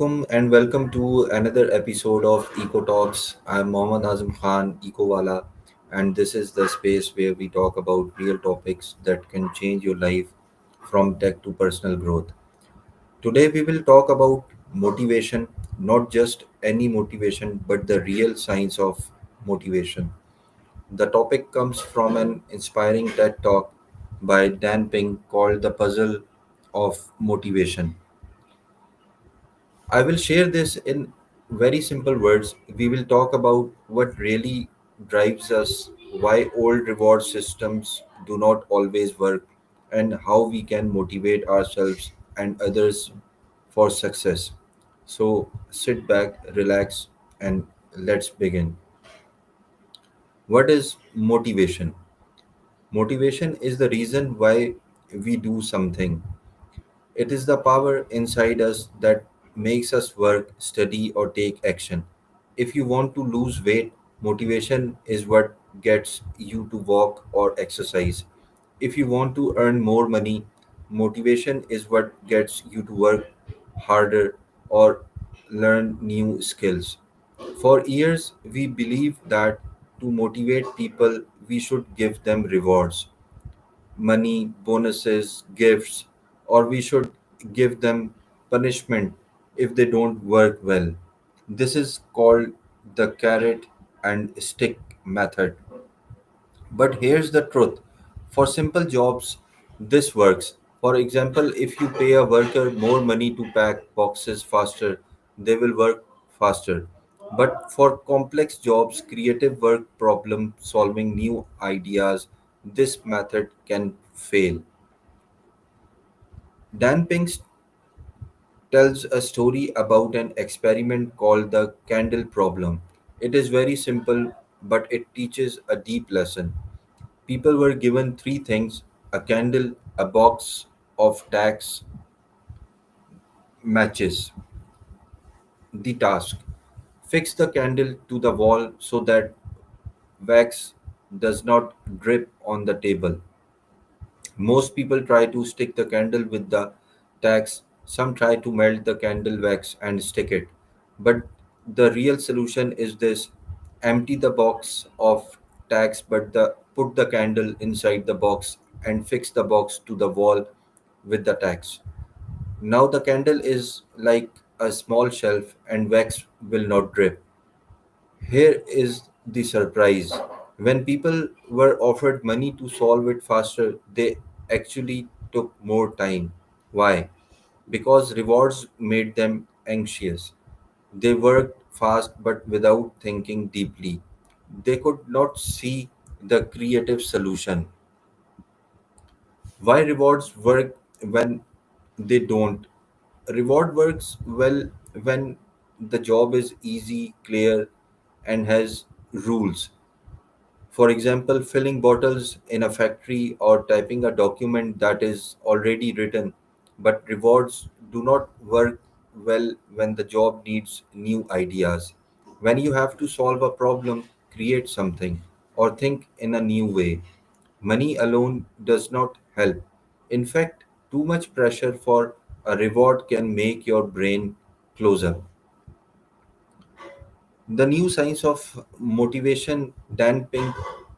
And welcome to another episode of Eco Talks. I'm Muhammad Azam Khan, Echowala, and this is the space where we talk about real topics that can change your life from tech to personal growth. Today, we will talk about motivation, not just any motivation, but the real science of motivation. The topic comes from an inspiring TED talk by Dan Pink called The Puzzle of Motivation. I will share this in very simple words. We will talk about what really drives us, why old reward systems do not always work, and how we can motivate ourselves and others for success. So sit back, relax, and let's begin. What is motivation? Motivation is the reason why we do something. It is the power inside us that makes us work, study, or take action. If you want to lose weight, motivation is what gets you to walk or exercise. If you want to earn more money, motivation is what gets you to work harder or learn new skills. For years, we believed that to motivate people, we should give them rewards, money, bonuses, gifts, or we should give them punishment if they don't work well. This is called the carrot and stick method. But here's the truth, for simple jobs, this works. For example, if you pay a worker more money to pack boxes faster, they will work faster. But for complex jobs, creative work, problem solving, new ideas, this method can fail. Dan Pink tells a story about an experiment called the candle problem. It is very simple, but it teaches a deep lesson. People were given three things: a candle, a box of tax matches. The task: fix the candle to the wall so that wax does not drip on the table. Most people try to stick the candle with the tacks, some try to melt the candle wax and stick it. But the real solution is this: empty the box of tacks, but put the candle inside the box and fix the box to the wall with the tacks. Now the candle is like a small shelf and wax will not drip. Here is the surprise. When people were offered money to solve it faster, they actually took more time. Why? Because rewards made them anxious. They worked fast but without thinking deeply. They could not see the creative solution. Why rewards work when they don't? Reward works well when the job is easy, clear, and has rules. For example, filling bottles in a factory or typing a document that is already written. But rewards do not work well when the job needs new ideas. When you have to solve a problem, create something, or think in a new way. Money alone does not help. In fact, too much pressure for a reward can make your brain closer. The new science of motivation, Dan Pink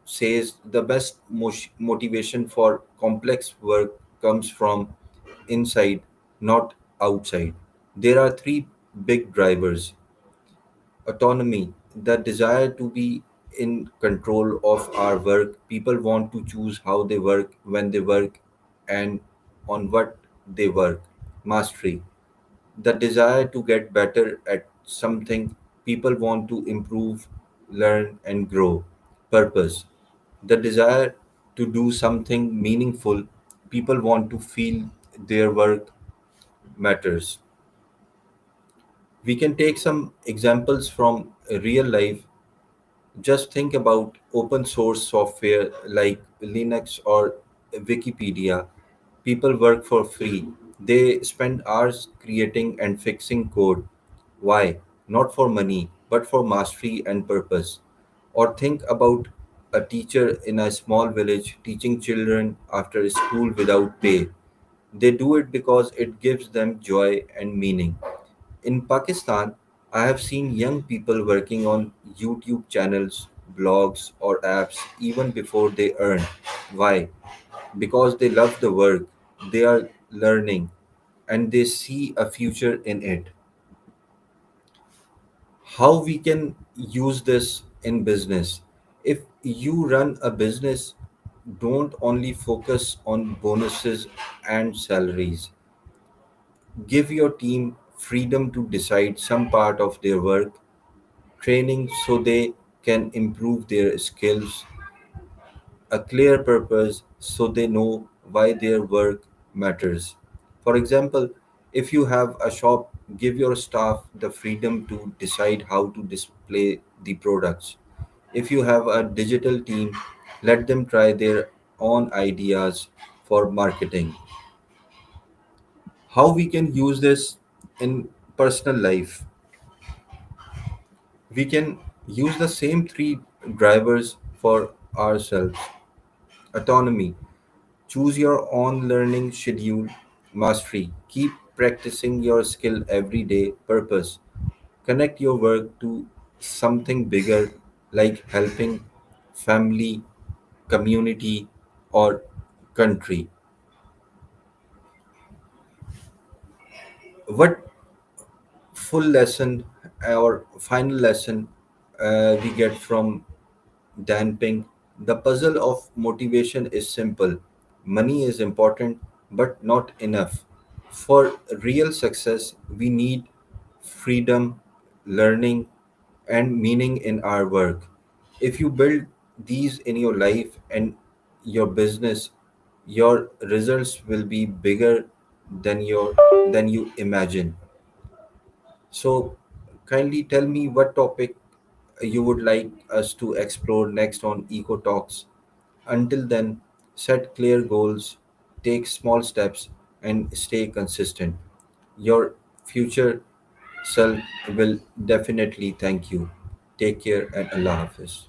says the best motivation for complex work comes from inside, not outside. There are three big drivers: autonomy, the desire to be in control of our work. People want to choose how they work, when they work, and on what they work. Mastery, the desire to get better at something. People want to improve, learn, and grow. Purpose, the desire to do something meaningful. People want to feel their work matters. We can take some examples from real life. Just think about open source software like Linux or Wikipedia. People work for free. They spend hours creating and fixing code. Why? Not for money, but for mastery and purpose. Or think about a teacher in a small village teaching children after school without pay. They do it because it gives them joy and meaning. In Pakistan, I have seen young people working on YouTube channels, blogs, or apps even before they earn. Why? Because they love the work, they are learning, and they see a future in it. How we can use this in business? If you run a business, don't only focus on bonuses and salaries. Give your team freedom to decide some part of their work, training so they can improve their skills, a clear purpose so they know why their work matters. For example, if you have a shop, give your staff the freedom to decide how to display the products. If you have a digital team, let them try their own ideas for marketing. How we can use this in personal life? We can use the same three drivers for ourselves. Autonomy. Choose your own learning schedule. Mastery. Keep practicing your skill every day. Purpose. Connect your work to something bigger like helping family, community, or country. What full lesson or final lesson we get from damping? The puzzle of motivation is simple. Money is important, but not enough. For real success, we need freedom, learning, and meaning in our work. If you build these in your life and your business, your results will be bigger than you imagine. So, kindly tell me what topic you would like us to explore next on Eco Talks. Until then, set clear goals, take small steps, and stay consistent. Your future self will definitely thank you. Take care and Allah Hafiz.